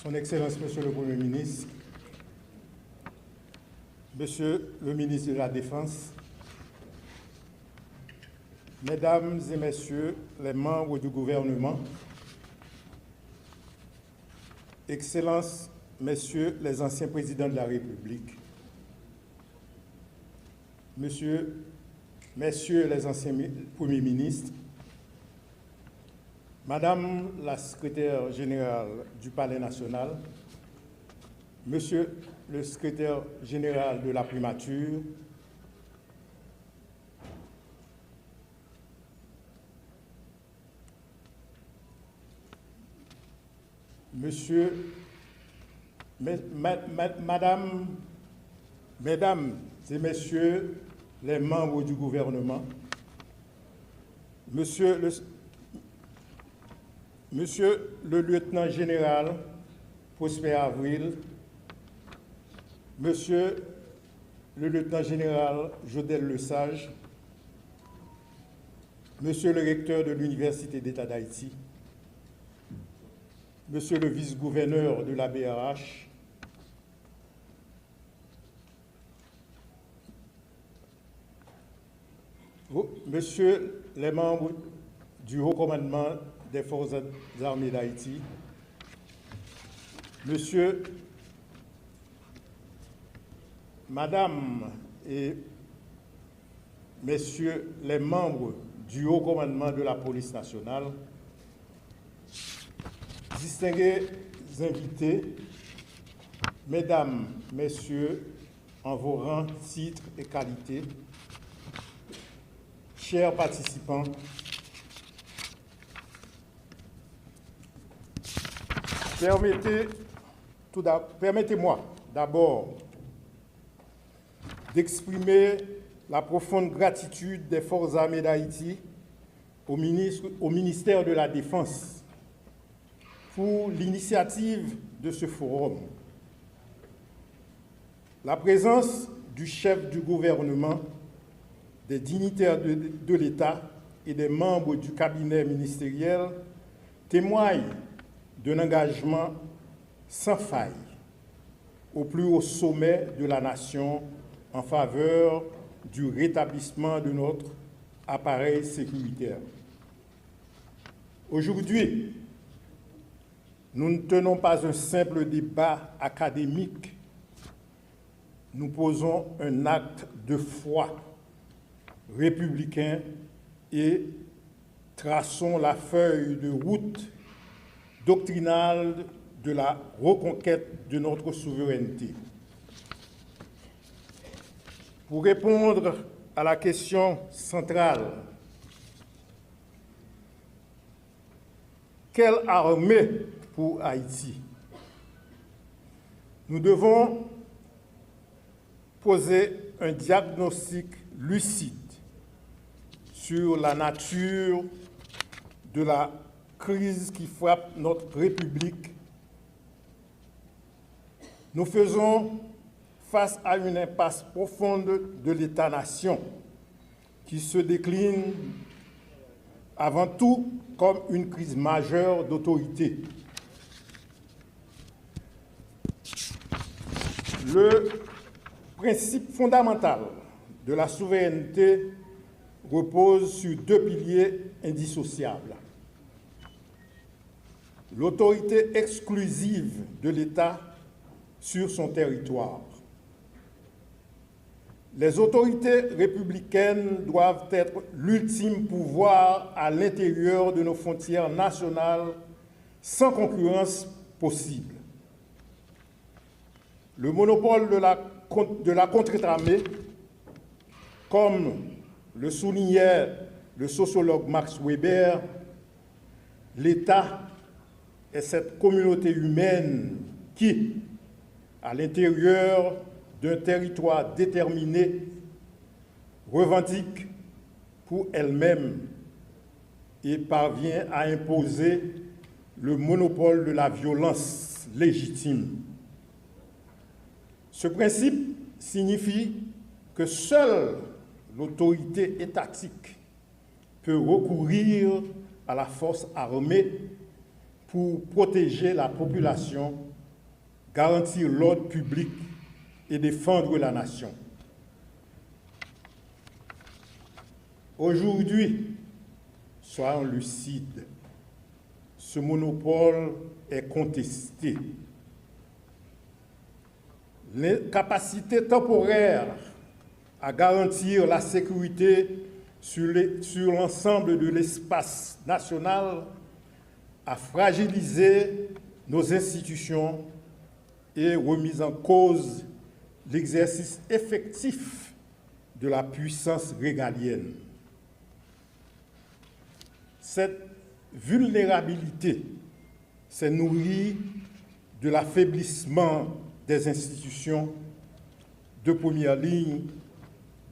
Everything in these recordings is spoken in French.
Son Excellence, Monsieur le Premier ministre, Monsieur le ministre de la Défense, Mesdames et Messieurs les membres du gouvernement, Excellences, Messieurs les anciens présidents de la République, Messieurs les anciens premiers ministres, Madame la secrétaire générale du Palais national, Monsieur le secrétaire général de la primature, Mesdames et Messieurs les membres du gouvernement, Monsieur le lieutenant général Prosper Avril, Monsieur le lieutenant général Jodel Lesage, Monsieur le recteur de l'Université d'État d'Haïti, Monsieur le vice-gouverneur de la BRH, Monsieur les membres du Haut Commandement des Forces armées d'Haïti, Monsieur, Madame et Messieurs les membres du Haut Commandement de la Police nationale, distingués invités, Mesdames, Messieurs, en vos rangs, titres et qualités, chers participants, permettez-moi d'abord d'exprimer la profonde gratitude des Forces armées d'Haïti au ministère de la Défense pour l'initiative de ce forum. La présence du chef du gouvernement, des dignitaires de l'État et des membres du cabinet ministériel témoigne d'un engagement sans faille au plus haut sommet de la nation en faveur du rétablissement de notre appareil sécuritaire. Aujourd'hui, nous ne tenons pas un simple débat académique, nous posons un acte de foi républicain et traçons la feuille de route doctrinale de la reconquête de notre souveraineté. Pour répondre à la question centrale, quelle armée pour Haïti? Nous devons poser un diagnostic lucide sur la nature de la crise qui frappe notre République. Nous faisons face à une impasse profonde de l'État-nation qui se décline avant tout comme une crise majeure d'autorité. Le principe fondamental de la souveraineté repose sur deux piliers indissociables. L'autorité exclusive de l'État sur son territoire. Les autorités républicaines doivent être l'ultime pouvoir à l'intérieur de nos frontières nationales sans concurrence possible. Le monopole de la contre-armée, comme le soulignait le sociologue Max Weber, l'État est cette communauté humaine qui, à l'intérieur d'un territoire déterminé, revendique pour elle-même et parvient à imposer le monopole de la violence légitime. Ce principe signifie que seule l'autorité étatique peut recourir à la force armée pour protéger la population, garantir l'ordre public et défendre la nation. Aujourd'hui, soyons lucides, ce monopole est contesté. Les capacités temporaires à garantir la sécurité sur l'ensemble de l'espace national a fragilisé nos institutions et remis en cause l'exercice effectif de la puissance régalienne. Cette vulnérabilité s'est nourrie de l'affaiblissement des institutions de première ligne,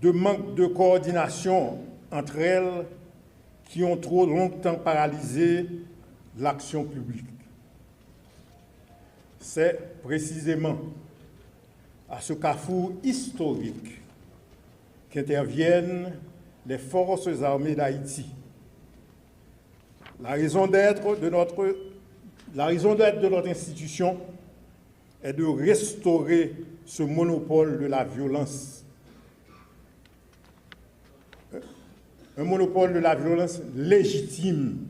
de manque de coordination entre elles qui ont trop longtemps paralysé l'action publique. C'est précisément à ce carrefour historique qu'interviennent les forces armées d'Haïti. La raison d'être de notre institution est de restaurer ce monopole de la violence. Un monopole de la violence légitime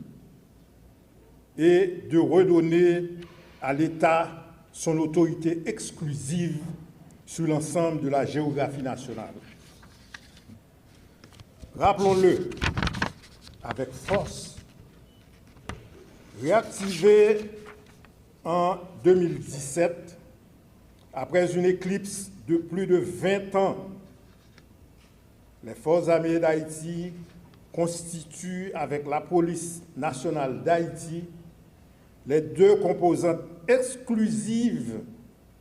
et de redonner à l'État son autorité exclusive sur l'ensemble de la géographie nationale. Rappelons-le avec force, réactivé en 2017, après une éclipse de plus de 20 ans, les forces armées d'Haïti constituent avec la police nationale d'Haïti les deux composantes exclusives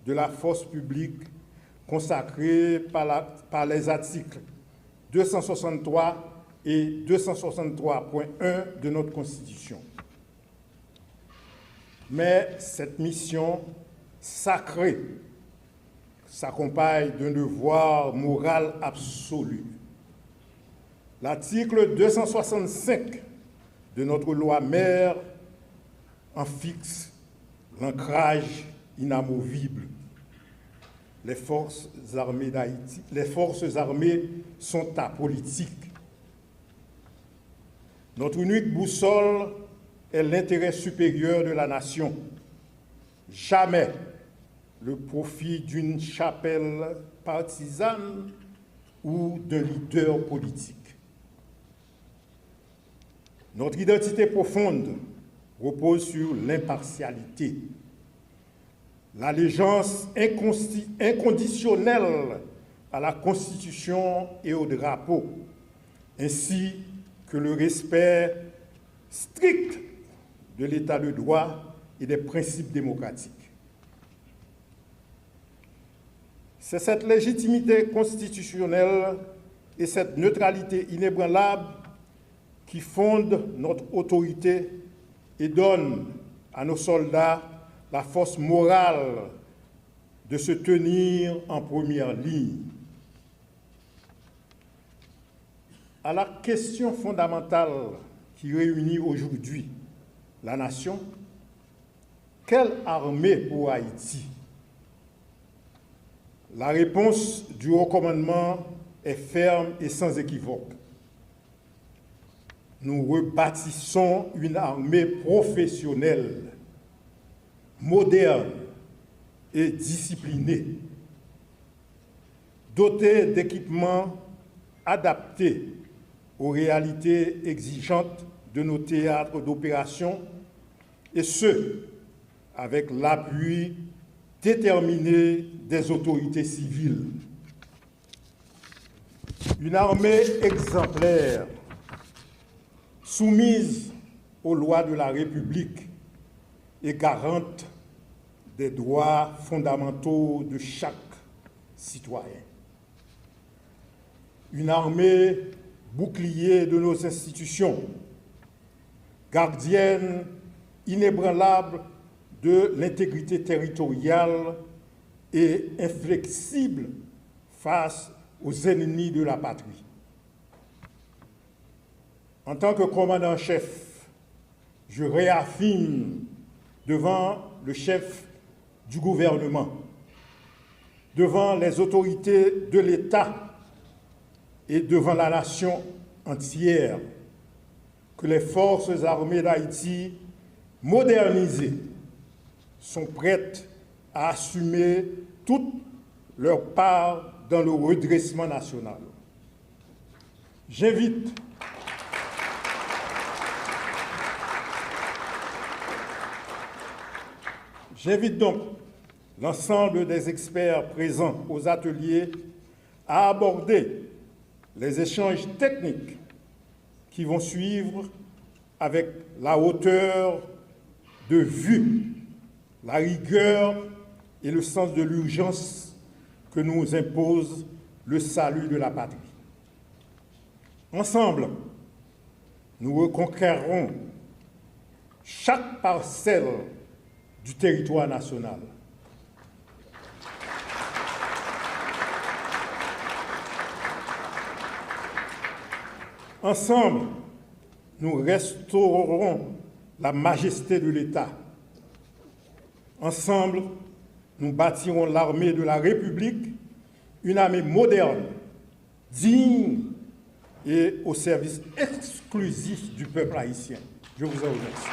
de la force publique consacrées par les articles 263 et 263.1 de notre Constitution. Mais cette mission sacrée s'accompagne d'un devoir moral absolu. L'article 265 de notre loi mère en fixe l'ancrage inamovible. Les forces armées d'Haïti, les forces armées sont apolitiques. Notre unique boussole est l'intérêt supérieur de la nation. Jamais le profit d'une chapelle partisane ou d'un leader politique. Notre identité profonde repose sur l'impartialité, l'allégeance inconditionnelle à la Constitution et au drapeau, ainsi que le respect strict de l'état de droit et des principes démocratiques. C'est cette légitimité constitutionnelle et cette neutralité inébranlable qui fondent notre autorité et donnent à nos soldats la force morale de se tenir en première ligne. À la question fondamentale qui réunit aujourd'hui la nation, quelle armée pour Haïti? La réponse du haut commandement est ferme et sans équivoque. Nous rebâtissons une armée professionnelle, moderne et disciplinée, dotée d'équipements adaptés aux réalités exigeantes de nos théâtres d'opération, et ce, avec l'appui déterminé des autorités civiles. Une armée exemplaire, soumise aux lois de la République et garante des droits fondamentaux de chaque citoyen. Une armée bouclier de nos institutions, gardienne inébranlable de l'intégrité territoriale et inflexible face aux ennemis de la patrie. En tant que commandant-chef, je réaffirme devant le chef du gouvernement, devant les autorités de l'État et devant la nation entière, que les forces armées d'Haïti, modernisées, sont prêtes à assumer toute leur part dans le redressement national. J'invite donc l'ensemble des experts présents aux ateliers à aborder les échanges techniques qui vont suivre avec la hauteur de vue, la rigueur et le sens de l'urgence que nous impose le salut de la patrie. Ensemble, nous reconquérerons chaque parcelle du territoire national. Ensemble, nous restaurerons la majesté de l'État. Ensemble, nous bâtirons l'armée de la République, une armée moderne, digne et au service exclusif du peuple haïtien. Je vous en remercie.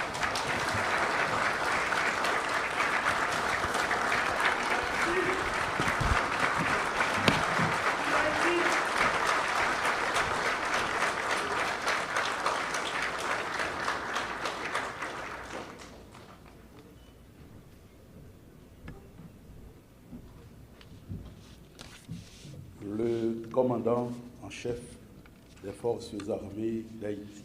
Le commandant en chef des forces armées d'Haïti.